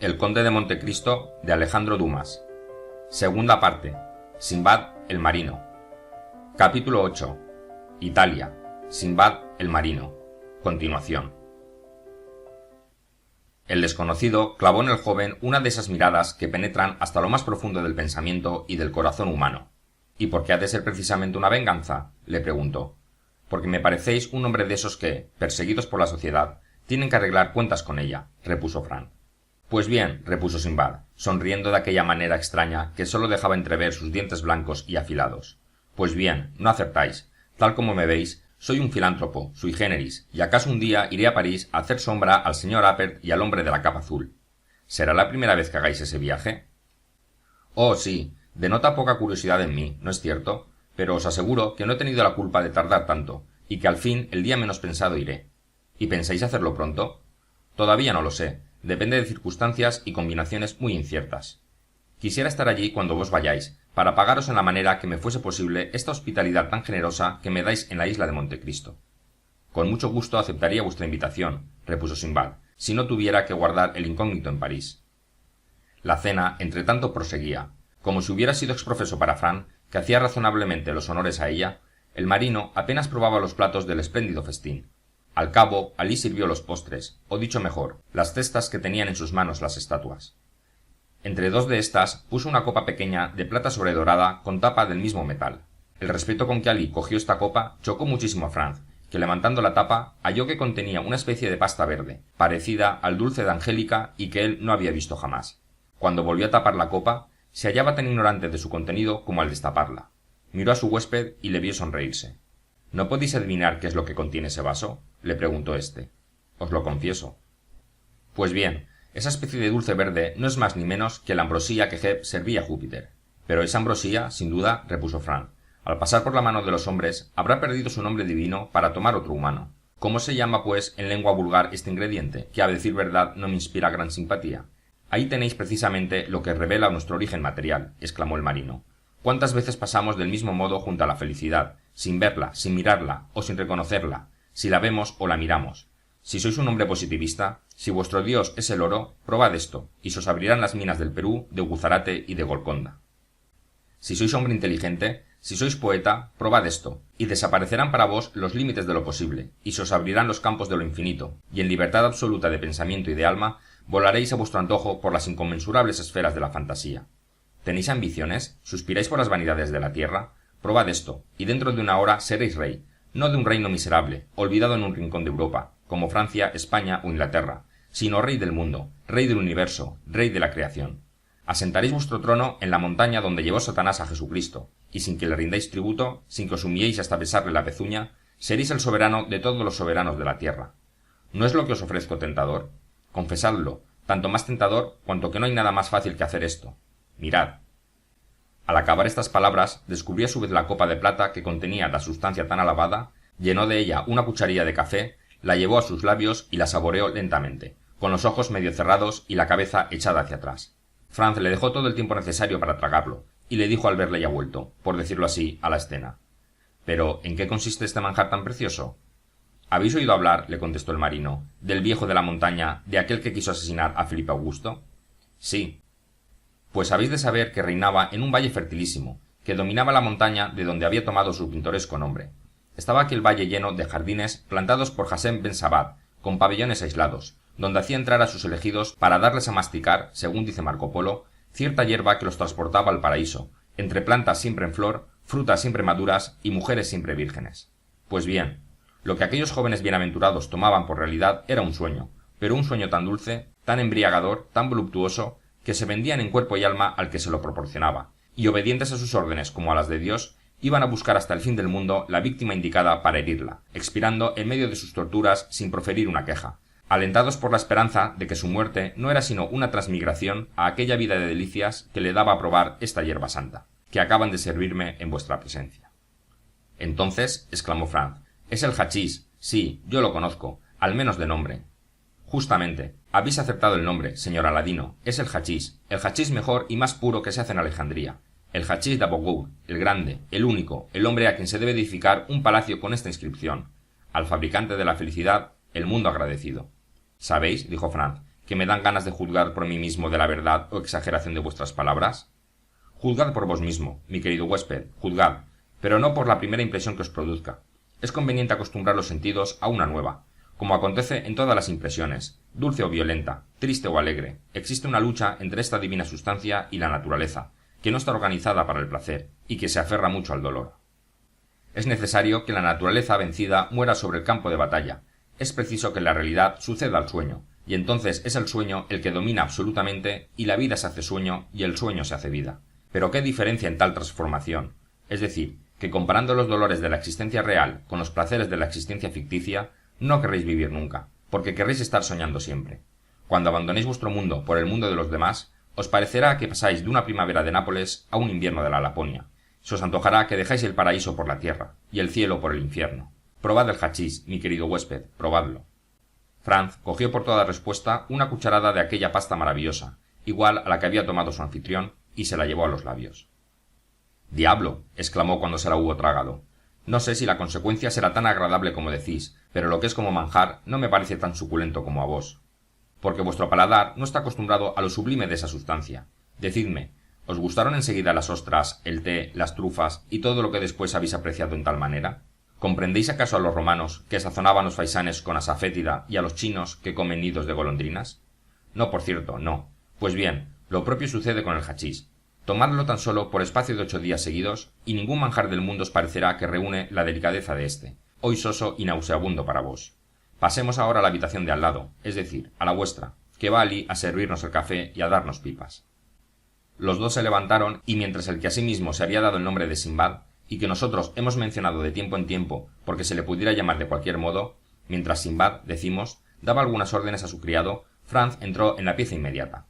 El conde de Montecristo de Alejandro Dumas. Segunda parte. Sinbad el marino. Capítulo 8. Italia. Sinbad el marino. Continuación. El desconocido clavó en el joven una de esas miradas que penetran hasta lo más profundo del pensamiento y del corazón humano. ¿Y por qué ha de ser precisamente una venganza?, le preguntó. Porque me parecéis un hombre de esos que, perseguidos por la sociedad, tienen que arreglar cuentas con ella, repuso Frank. Pues bien, repuso Sinbad, sonriendo de aquella manera extraña que sólo dejaba entrever sus dientes blancos y afilados. Pues bien, no acertáis. Tal como me veis, soy un filántropo, sui generis, y acaso un día iré a París a hacer sombra al señor Appert y al hombre de la capa azul. ¿Será la primera vez que hagáis ese viaje? Oh, sí, denota poca curiosidad en mí, ¿no es cierto? Pero os aseguro que no he tenido la culpa de tardar tanto, y que al fin, el día menos pensado, iré. ¿Y pensáis hacerlo pronto? Todavía no lo sé. Depende de circunstancias y combinaciones muy inciertas. Quisiera estar allí cuando vos vayáis, para pagaros en la manera que me fuese posible esta hospitalidad tan generosa que me dais en la isla de Montecristo. Con mucho gusto aceptaría vuestra invitación, repuso Sinbad, si no tuviera que guardar el incógnito en París. La cena, entre tanto, proseguía. Como si hubiera sido exprofeso para Frank, que hacía razonablemente los honores a ella, el marino apenas probaba los platos del espléndido festín. Al cabo, Alí sirvió los postres, o dicho mejor, las cestas que tenían en sus manos las estatuas. Entre dos de estas puso una copa pequeña de plata sobredorada con tapa del mismo metal. El respeto con que Alí cogió esta copa chocó muchísimo a Franz, que levantando la tapa halló que contenía una especie de pasta verde, parecida al dulce de Angélica y que él no había visto jamás. Cuando volvió a tapar la copa, se hallaba tan ignorante de su contenido como al destaparla. Miró a su huésped y le vio sonreírse. ¿No podéis adivinar qué es lo que contiene ese vaso?, le preguntó éste. Os lo confieso. Pues bien, esa especie de dulce verde no es más ni menos que la ambrosía que Hebe servía a Júpiter. Pero esa ambrosía, sin duda, repuso Frank, al pasar por la mano de los hombres, habrá perdido su nombre divino para tomar otro humano. ¿Cómo se llama, pues, en lengua vulgar este ingrediente, que a decir verdad no me inspira gran simpatía? Ahí tenéis precisamente lo que revela nuestro origen material, exclamó el marino. ¿Cuántas veces pasamos del mismo modo junto a la felicidad, sin verla, sin mirarla o sin reconocerla, si la vemos o la miramos? Si sois un hombre positivista, si vuestro Dios es el oro, probad esto, y se os abrirán las minas del Perú, de Guzarate y de Golconda. Si sois hombre inteligente, si sois poeta, probad esto, y desaparecerán para vos los límites de lo posible, y se os abrirán los campos de lo infinito, y en libertad absoluta de pensamiento y de alma, volaréis a vuestro antojo por las inconmensurables esferas de la fantasía. ¿Tenéis ambiciones? ¿Suspiráis por las vanidades de la tierra? Probad esto, y dentro de una hora seréis rey, no de un reino miserable, olvidado en un rincón de Europa, como Francia, España o Inglaterra, sino rey del mundo, rey del universo, rey de la creación. Asentaréis vuestro trono en la montaña donde llevó Satanás a Jesucristo, y sin que le rindáis tributo, sin que os humilléis hasta besarle la pezuña, seréis el soberano de todos los soberanos de la tierra. ¿No es lo que os ofrezco tentador? Confesadlo, tanto más tentador cuanto que no hay nada más fácil que hacer esto. Mirad. Al acabar estas palabras, descubrió a su vez la copa de plata que contenía la sustancia tan alabada, llenó de ella una cucharilla de café, la llevó a sus labios y la saboreó lentamente, con los ojos medio cerrados y la cabeza echada hacia atrás. Franz le dejó todo el tiempo necesario para tragarlo, y le dijo al verle ya vuelto, por decirlo así, a la escena. «¿Pero en qué consiste este manjar tan precioso?» «¿Habéis oído hablar», le contestó el marino, «del viejo de la montaña, de aquel que quiso asesinar a Felipe Augusto?» «Sí». «Pues habéis de saber que reinaba en un valle fertilísimo, que dominaba la montaña de donde había tomado su pintoresco nombre. Estaba aquel valle lleno de jardines plantados por Hassem Ben Sabah, con pabellones aislados, donde hacía entrar a sus elegidos para darles a masticar, según dice Marco Polo, cierta hierba que los transportaba al paraíso, entre plantas siempre en flor, frutas siempre maduras y mujeres siempre vírgenes. Pues bien, lo que aquellos jóvenes bienaventurados tomaban por realidad era un sueño, pero un sueño tan dulce, tan embriagador, tan voluptuoso, que se vendían en cuerpo y alma al que se lo proporcionaba, y obedientes a sus órdenes como a las de Dios, iban a buscar hasta el fin del mundo la víctima indicada para herirla, expirando en medio de sus torturas sin proferir una queja, alentados por la esperanza de que su muerte no era sino una transmigración a aquella vida de delicias que le daba a probar esta hierba santa, que acaban de servirme en vuestra presencia. Entonces, exclamó Franz, es el hachís, sí, yo lo conozco, al menos de nombre. Justamente, habéis acertado el nombre, señor Aladino, es el hachís mejor y más puro que se hace en Alejandría. El hachís de Abogoud, el grande, el único, el hombre a quien se debe edificar un palacio con esta inscripción. Al fabricante de la felicidad, el mundo agradecido. ¿Sabéis, dijo Franz, que me dan ganas de juzgar por mí mismo de la verdad o exageración de vuestras palabras? Juzgad por vos mismo, mi querido huésped, juzgad, pero no por la primera impresión que os produzca. Es conveniente acostumbrar los sentidos a una nueva. Como acontece en todas las impresiones, dulce o violenta, triste o alegre, existe una lucha entre esta divina sustancia y la naturaleza, que no está organizada para el placer y que se aferra mucho al dolor. Es necesario que la naturaleza vencida muera sobre el campo de batalla. Es preciso que la realidad suceda al sueño, y entonces es el sueño el que domina absolutamente y la vida se hace sueño y el sueño se hace vida. Pero qué diferencia en tal transformación. Es decir, que comparando los dolores de la existencia real con los placeres de la existencia ficticia, no querréis vivir nunca, porque querréis estar soñando siempre. Cuando abandonéis vuestro mundo por el mundo de los demás, os parecerá que pasáis de una primavera de Nápoles a un invierno de la Laponia. Se os antojará que dejáis el paraíso por la tierra y el cielo por el infierno. Probad el hachís, mi querido huésped, probadlo. Franz cogió por toda respuesta una cucharada de aquella pasta maravillosa, igual a la que había tomado su anfitrión, y se la llevó a los labios. «¡Diablo!», exclamó cuando se la hubo tragado. «No sé si la consecuencia será tan agradable como decís, pero lo que es como manjar no me parece tan suculento como a vos. Porque vuestro paladar no está acostumbrado a lo sublime de esa sustancia. Decidme, ¿os gustaron enseguida las ostras, el té, las trufas y todo lo que después habéis apreciado en tal manera? ¿Comprendéis acaso a los romanos que sazonaban los faisanes con asafétida y a los chinos que comen nidos de golondrinas? No, por cierto, no. Pues bien, lo propio sucede con el hachís. Tomadlo tan solo por espacio de 8 días seguidos, y ningún manjar del mundo os parecerá que reúne la delicadeza de éste, hoy soso y nauseabundo para vos. Pasemos ahora a la habitación de al lado, es decir, a la vuestra, que va allí a servirnos el café y a darnos pipas. Los dos se levantaron, y mientras el que asimismo se había dado el nombre de Simbad, y que nosotros hemos mencionado de tiempo en tiempo porque se le pudiera llamar de cualquier modo, mientras Simbad, decimos, daba algunas órdenes a su criado, Franz entró en la pieza inmediata.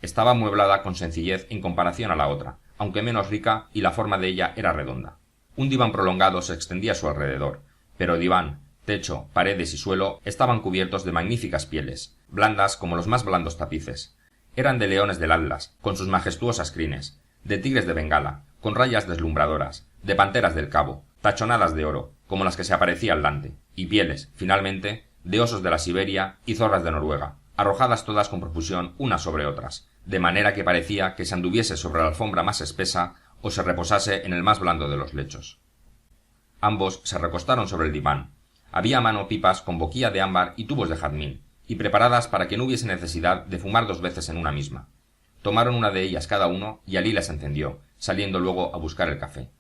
Estaba amueblada con sencillez en comparación a la otra, aunque menos rica, y la forma de ella era redonda. Un diván prolongado se extendía a su alrededor, pero diván, techo, paredes y suelo estaban cubiertos de magníficas pieles, blandas como los más blandos tapices. Eran de leones del Atlas, con sus majestuosas crines, de tigres de Bengala, con rayas deslumbradoras, de panteras del Cabo, tachonadas de oro, como las que se aparecía al Dante, y pieles, finalmente, de osos de la Siberia y zorras de Noruega, arrojadas todas con profusión unas sobre otras, de manera que parecía que se anduviese sobre la alfombra más espesa o se reposase en el más blando de los lechos. Ambos se recostaron sobre el diván. Había a mano pipas con boquilla de ámbar y tubos de jazmín, y preparadas para que no hubiese necesidad de fumar 2 veces en una misma. Tomaron una de ellas cada uno y Alí las encendió, saliendo luego a buscar el café.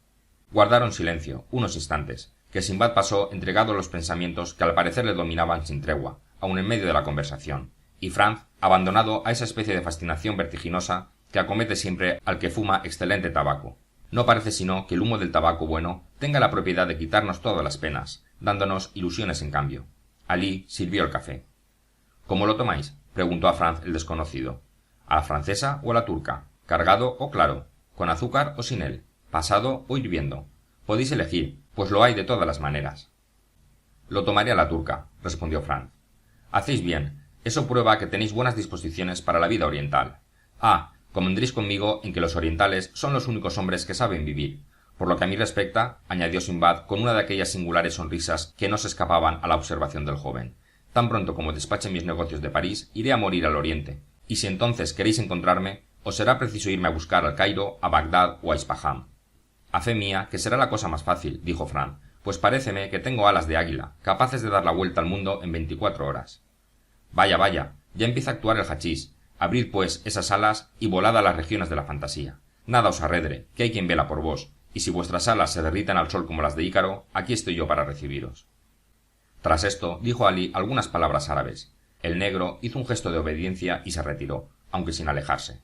Guardaron silencio, unos instantes, que Simbad pasó entregado a los pensamientos que al parecer le dominaban sin tregua, aun en medio de la conversación, y Franz, abandonado a esa especie de fascinación vertiginosa que acomete siempre al que fuma excelente tabaco. No parece sino que el humo del tabaco bueno tenga la propiedad de quitarnos todas las penas, dándonos ilusiones en cambio. Alí sirvió el café. ¿Cómo lo tomáis?, preguntó a Franz el desconocido. ¿A la francesa o a la turca? ¿Cargado o claro? ¿Con azúcar o sin él? ¿Pasado o hirviendo? Podéis elegir, pues lo hay de todas las maneras. Lo tomaré a la turca, respondió Franz. Hacéis bien. Eso prueba que tenéis buenas disposiciones para la vida oriental. Convendréis conmigo en que los orientales son los únicos hombres que saben vivir. Por lo que a mí respecta, añadió Simbad con una de aquellas singulares sonrisas que no se escapaban a la observación del joven. Tan pronto como despache mis negocios de París, iré a morir al oriente, y si entonces queréis encontrarme, os será preciso irme a buscar al Cairo, a Bagdad o a Ispahan. A fe mía, que será la cosa más fácil, dijo Franz, pues paréceme que tengo alas de águila, capaces de dar la vuelta al mundo en 24 horas. Vaya, vaya, ya empieza a actuar el hachís. Abrid, pues, esas alas y volad a las regiones de la fantasía. Nada os arredre, que hay quien vela por vos, y si vuestras alas se derriten al sol como las de Ícaro, aquí estoy yo para recibiros. Tras esto, dijo Alí algunas palabras árabes. El negro hizo un gesto de obediencia y se retiró, aunque sin alejarse.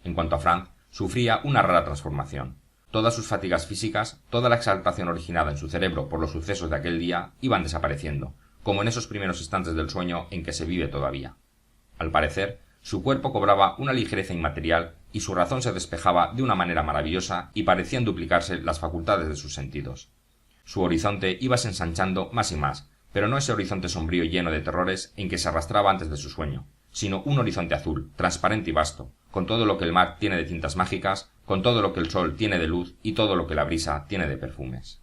En cuanto a Franz, sufría una rara transformación. Todas sus fatigas físicas, toda la exaltación originada en su cerebro por los sucesos de aquel día, iban desapareciendo, como en esos primeros instantes del sueño en que se vive todavía. Al parecer, su cuerpo cobraba una ligereza inmaterial y su razón se despejaba de una manera maravillosa y parecían duplicarse las facultades de sus sentidos. Su horizonte íbase ensanchando más y más, pero no ese horizonte sombrío y lleno de terrores en que se arrastraba antes de su sueño, sino un horizonte azul, transparente y vasto, con todo lo que el mar tiene de tintas mágicas, con todo lo que el sol tiene de luz y todo lo que la brisa tiene de perfumes.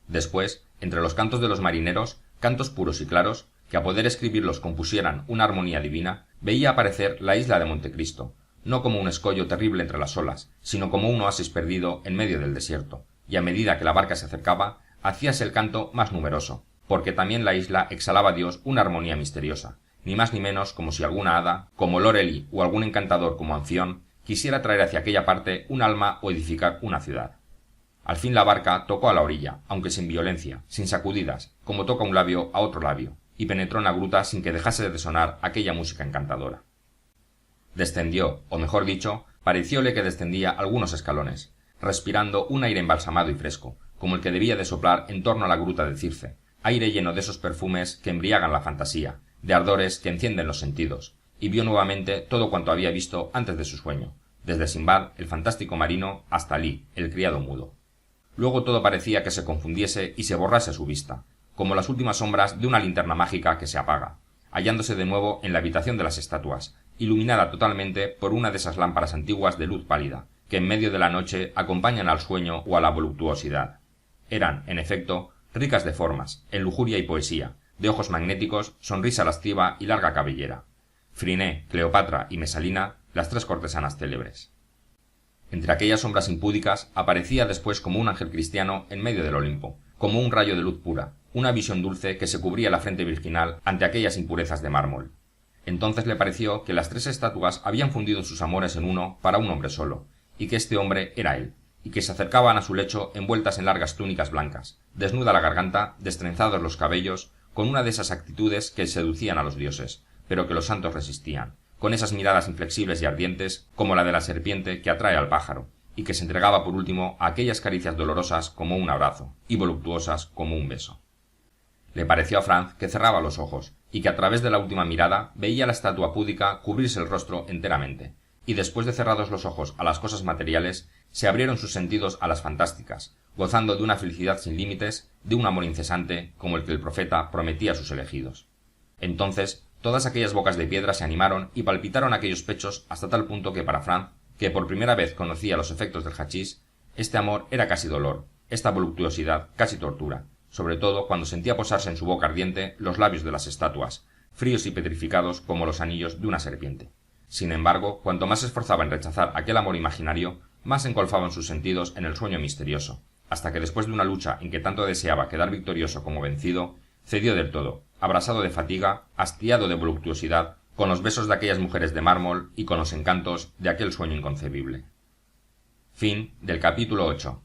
Después, entre los cantos de los marineros, cantos puros y claros, que a poder escribirlos compusieran una armonía divina, veía aparecer la isla de Montecristo, no como un escollo terrible entre las olas, sino como un oasis perdido en medio del desierto, y a medida que la barca se acercaba, hacíase el canto más numeroso, porque también la isla exhalaba a Dios una armonía misteriosa, ni más ni menos como si alguna hada, como Loreley o algún encantador como Anfión, quisiera traer hacia aquella parte un alma o edificar una ciudad. Al fin la barca tocó a la orilla, aunque sin violencia, sin sacudidas, como toca un labio a otro labio, y penetró en la gruta sin que dejase de sonar aquella música encantadora. Descendió, o mejor dicho, parecióle que descendía algunos escalones, respirando un aire embalsamado y fresco, como el que debía de soplar en torno a la gruta de Circe, aire lleno de esos perfumes que embriagan la fantasía, de ardores que encienden los sentidos, y vio nuevamente todo cuanto había visto antes de su sueño, desde Sinbad, el fantástico marino, hasta Alí, el criado mudo. Luego todo parecía que se confundiese y se borrase a su vista, como las últimas sombras de una linterna mágica que se apaga, hallándose de nuevo en la habitación de las estatuas, iluminada totalmente por una de esas lámparas antiguas de luz pálida, que en medio de la noche acompañan al sueño o a la voluptuosidad. Eran, en efecto, ricas de formas, en lujuria y poesía, de ojos magnéticos, sonrisa lasciva y larga cabellera. Phryné, Cleopatra y Mesalina, las tres cortesanas célebres. Entre aquellas sombras impúdicas aparecía después como un ángel cristiano en medio del Olimpo, como un rayo de luz pura, una visión dulce que se cubría la frente virginal ante aquellas impurezas de mármol. Entonces le pareció que las tres estatuas habían fundido sus amores en uno para un hombre solo, y que este hombre era él, y que se acercaban a su lecho envueltas en largas túnicas blancas, desnuda la garganta, destrenzados los cabellos, con una de esas actitudes que seducían a los dioses, pero que los santos resistían, con esas miradas inflexibles y ardientes como la de la serpiente que atrae al pájaro, y que se entregaba por último a aquellas caricias dolorosas como un abrazo, y voluptuosas como un beso. Le pareció a Franz que cerraba los ojos, y que a través de la última mirada veía la estatua púdica cubrirse el rostro enteramente, y después de cerrados los ojos a las cosas materiales, se abrieron sus sentidos a las fantásticas, gozando de una felicidad sin límites, de un amor incesante, como el que el profeta prometía a sus elegidos. Entonces, todas aquellas bocas de piedra se animaron y palpitaron aquellos pechos hasta tal punto que para Franz, que por primera vez conocía los efectos del hachís, este amor era casi dolor, esta voluptuosidad casi tortura, sobre todo cuando sentía posarse en su boca ardiente los labios de las estatuas, fríos y petrificados como los anillos de una serpiente. Sin embargo, cuanto más se esforzaba en rechazar aquel amor imaginario, más se engolfaban sus sentidos en el sueño misterioso, hasta que después de una lucha en que tanto deseaba quedar victorioso como vencido, cedió del todo, abrasado de fatiga, hastiado de voluptuosidad, con los besos de aquellas mujeres de mármol y con los encantos de aquel sueño inconcebible. Fin del capítulo 8.